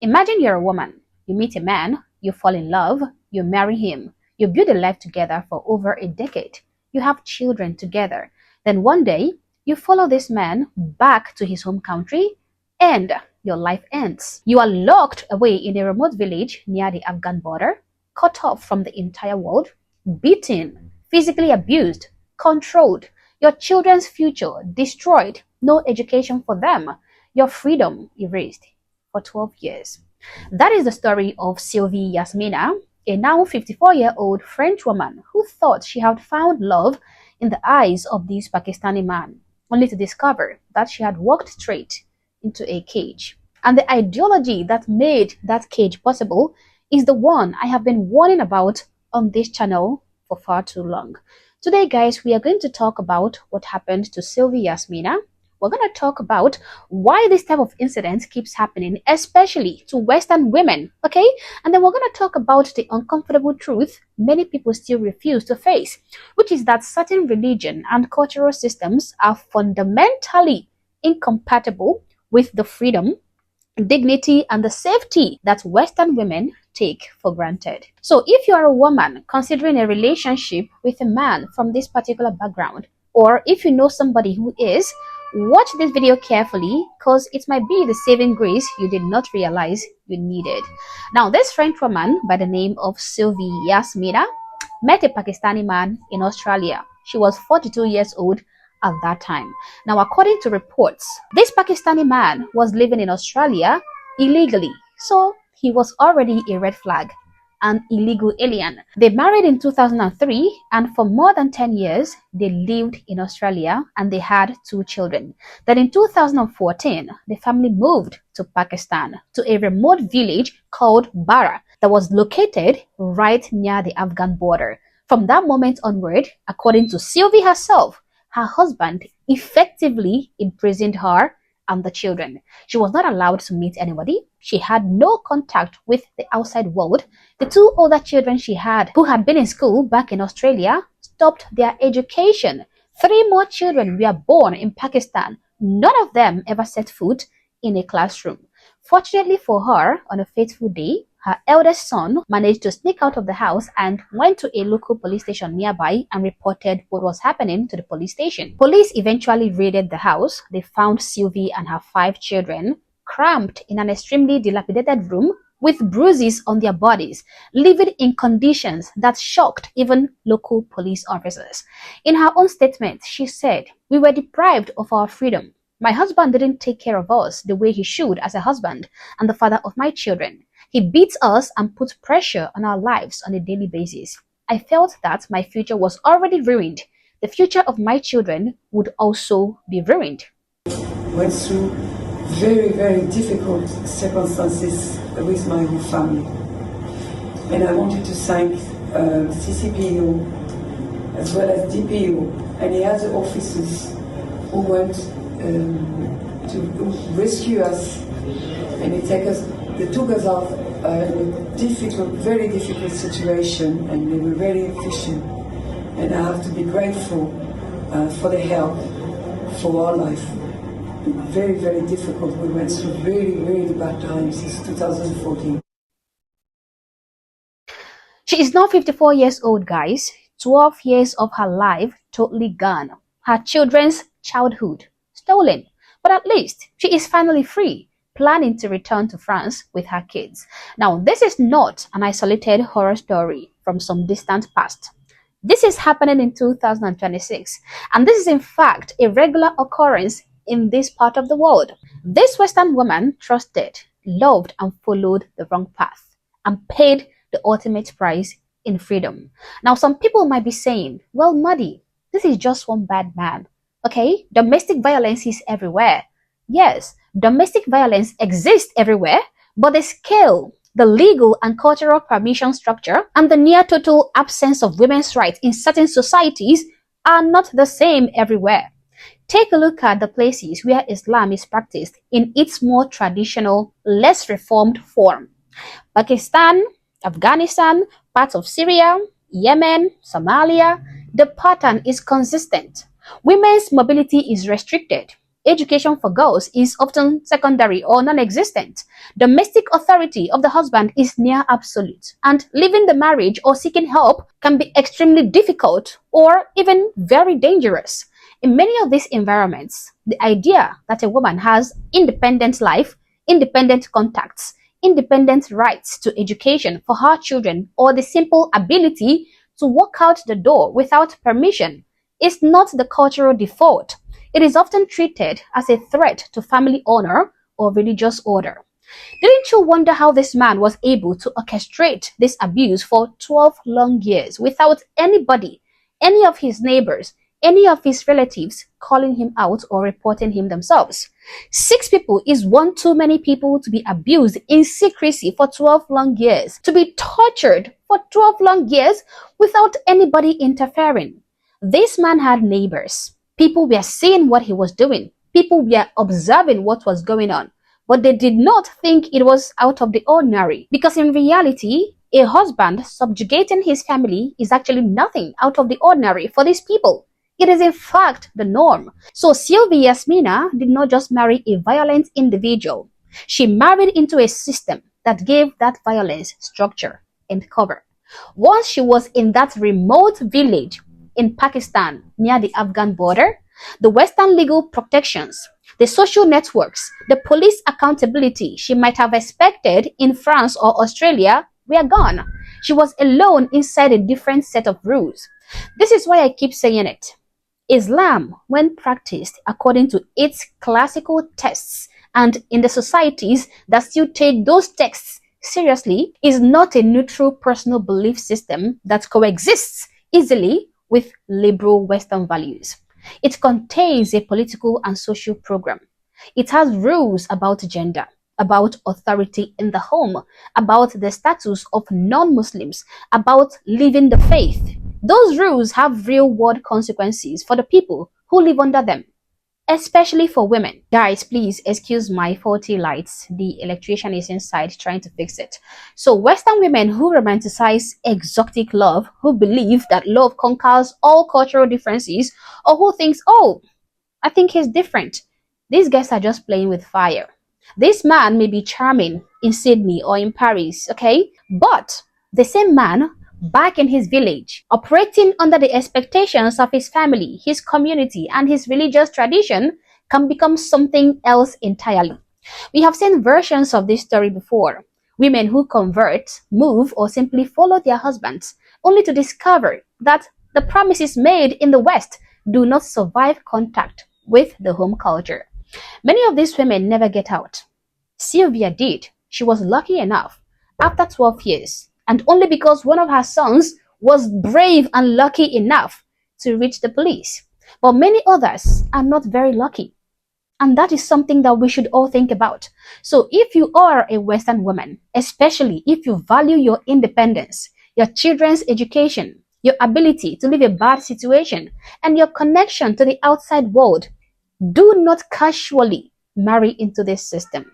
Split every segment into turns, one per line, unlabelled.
Imagine you're a woman. You meet a man, you fall in love, you marry him, you build a life together for over a decade. You have children together. Then one day, you follow this man back to his home country and your life ends. You are locked away in a remote village near the Afghan border, cut off from the entire world, beaten, physically abused, controlled, your children's future destroyed, no education for them, your freedom erased for 12 years. That is the story of Sylvie Yasmina, a now 54-year-old French woman who thought she had found love in the eyes of this Pakistani man, only to discover that she had walked straight into a cage. And the ideology that made that cage possible is the one I have been warning about on this channel for far too long. Today, guys, we are going to talk about what happened to Sylvie Yasmina. We're going to talk about why this type of incident keeps happening, especially to Western women, okay? And then we're going to talk about the uncomfortable truth many people still refuse to face, which is that certain religion and cultural systems are fundamentally incompatible with the freedom, dignity, and the safety that Western women take for granted. So if you are a woman considering a relationship with a man from this particular background, or if you know somebody who is, watch this video carefully because it might be the saving grace you did not realize you needed. Now, this French woman by the name of Sylvie Yasmina met a Pakistani man in Australia. She was 42 years old at that time. Now, according to reports, this Pakistani man was living in Australia illegally. So he was already a red flag, an illegal alien. They married in 2003, and for more than 10 years, they lived in Australia and they had 2 children. Then in 2014, the family moved to Pakistan, to a remote village called Bara that was located right near the Afghan border. From that moment onward, according to Sylvie herself, her husband effectively imprisoned her and the children. She was not allowed to meet anybody. She had no contact with the outside world. The 2 other children she had, who had been in school back in Australia, stopped their education. 3 more children were born in Pakistan. None of them ever set foot in a classroom. Fortunately for her, on a fateful day, her eldest son managed to sneak out of the house and went to a local police station nearby and reported what was happening to the police station. Police eventually raided the house. They found Sylvie and her 5 children cramped in an extremely dilapidated room with bruises on their bodies, living in conditions that shocked even local police officers. In her own statement, she said, "We were deprived of our freedom. My husband didn't take care of us the way he should as a husband and the father of my children. He beats us and puts pressure on our lives on a daily basis. I felt that my future was already ruined. The future of my children would also be ruined."
Went through very, very difficult circumstances with my whole family. And I wanted to thank CCPO as well as DPO and the other officers who went to rescue us, and they took us out in a difficult, very difficult situation, and they were very efficient. And I have to be grateful for the help for our life. Very, very difficult. We went through really, really bad times since 2014.
She is now 54 years old, guys. 12 years of her life totally gone. Her children's childhood stolen. But at least she is finally free, planning to return to France with her kids. Now, this is not an isolated horror story from some distant past. This is happening in 2026, and this is in fact a regular occurrence in this part of the world. This Western woman trusted, loved, and followed the wrong path and paid the ultimate price in freedom. Now, some people might be saying, well, Muddy, this is just one bad man. Okay, domestic violence is everywhere. Yes, domestic violence exists everywhere, but the scale, the legal and cultural permission structure, and the near total absence of women's rights in certain societies are not the same everywhere. Take a look at the places where Islam is practiced in its more traditional, less reformed form. Pakistan, Afghanistan, parts of Syria, Yemen, Somalia, the pattern is consistent. Women's mobility is restricted. Education for girls is often secondary or non-existent. Domestic authority of the husband is near absolute, and leaving the marriage or seeking help can be extremely difficult or even very dangerous. In many of these environments, the idea that a woman has independent life, independent contacts, independent rights to education for her children, or the simple ability to walk out the door without permission is not the cultural default. It is often treated as a threat to family honor or religious order. Didn't you wonder how this man was able to orchestrate this abuse for 12 long years without anybody, any of his neighbors, any of his relatives calling him out or reporting him themselves? 6 people is one too many people to be abused in secrecy for 12 long years, to be tortured for 12 long years without anybody interfering. This man had neighbors. People were seeing what he was doing. People were observing what was going on. But they did not think it was out of the ordinary. Because in reality, a husband subjugating his family is actually nothing out of the ordinary for these people. It is in fact the norm. So Sylvie Yasmina did not just marry a violent individual. She married into a system that gave that violence structure and cover. Once she was in that remote village in Pakistan near the Afghan border, the Western legal protections, the social networks, the police accountability she might have expected in France or Australia were gone. She was alone inside a different set of rules. This is why I keep saying it. Islam, when practiced according to its classical texts and in the societies that still take those texts seriously, is not a neutral personal belief system that coexists easily with liberal Western values. It contains a political and social program. It has rules about gender, about authority in the home, about the status of non-Muslims, about living the faith. Those rules have real-world consequences for the people who live under them, especially for women. Guys, please excuse my faulty lights. The electrician is inside trying to fix it. So Western women who romanticize exotic love, who believe that love conquers all cultural differences, or who thinks, oh, I think he's different. These guys are just playing with fire. This man may be charming in Sydney or in Paris, okay? But the same man back in his village, operating under the expectations of his family, his community, and his religious tradition, can become something else entirely. We have seen versions of this story before. Women who convert, move, or simply follow their husbands, only to discover that the promises made in the West do not survive contact with the home culture. Many of these women never get out. Sylvia did. She was lucky enough. After 12 years, and only because one of her sons was brave and lucky enough to reach the police. But many others are not very lucky. And that is something that we should all think about. So if you are a Western woman, especially if you value your independence, your children's education, your ability to leave a bad situation, and your connection to the outside world, do not casually marry into this system.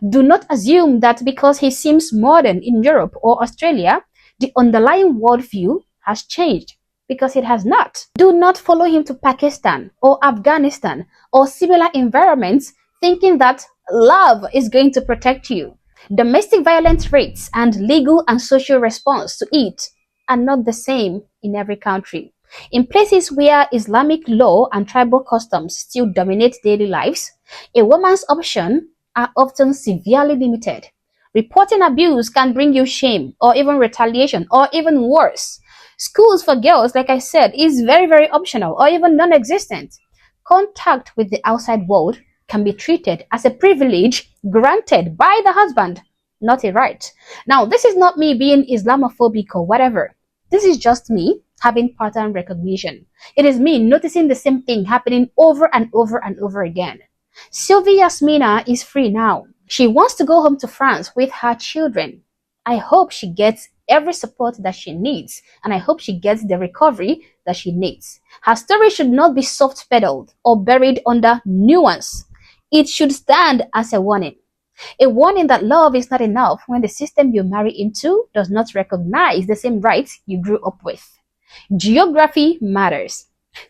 Do not assume that because he seems modern in Europe or Australia, the underlying worldview has changed, because it has not. Do not follow him to Pakistan or Afghanistan or similar environments thinking that love is going to protect you. Domestic violence rates and legal and social response to it are not the same in every country. In places where Islamic law and tribal customs still dominate daily lives, a woman's options are often severely limited. Reporting abuse can bring you shame or even retaliation or even worse. Schools for girls, like I said, is very, very optional or even non-existent. Contact with the outside world can be treated as a privilege granted by the husband, not a right. Now, this is not me being Islamophobic or whatever. This is just me having pattern recognition. It is me noticing the same thing happening over and over and over again. Sylvie Yasmina is free now. She wants to go home to France with her children. I hope she gets every support that she needs, and I hope she gets the recovery that she needs. Her story should not be soft-pedaled or buried under nuance. It should stand as a warning that love is not enough when the system you marry into does not recognize the same rights you grew up with. Geography matters.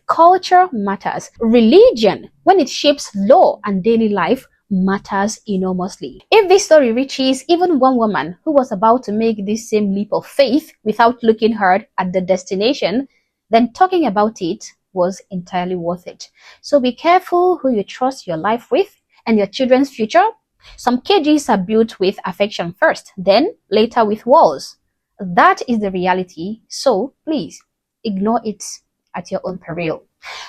Culture matters. Religion, when it shapes law and daily life, matters enormously. If this story reaches even one woman who was about to make this same leap of faith without looking hard at the destination, then talking about it was entirely worth it. So be careful who you trust your life with and your children's future. Some cages are built with affection first, then later with walls. That is the reality, so please ignore it at your own peril.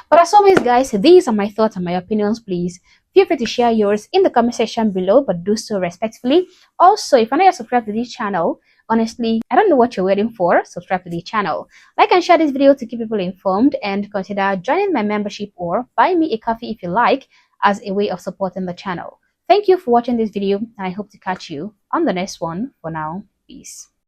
But as always, guys, these are my thoughts and my opinions. Please feel free to share yours in the comment section below, but do so respectfully. Also, if you're not yet subscribed to this channel, honestly, I don't know what you're waiting for. Subscribe to the channel. Like and share this video to keep people informed, and consider joining my membership or buy me a coffee if you like, as a way of supporting the channel. Thank you for watching this video, and I hope to catch you on the next one. For now, peace.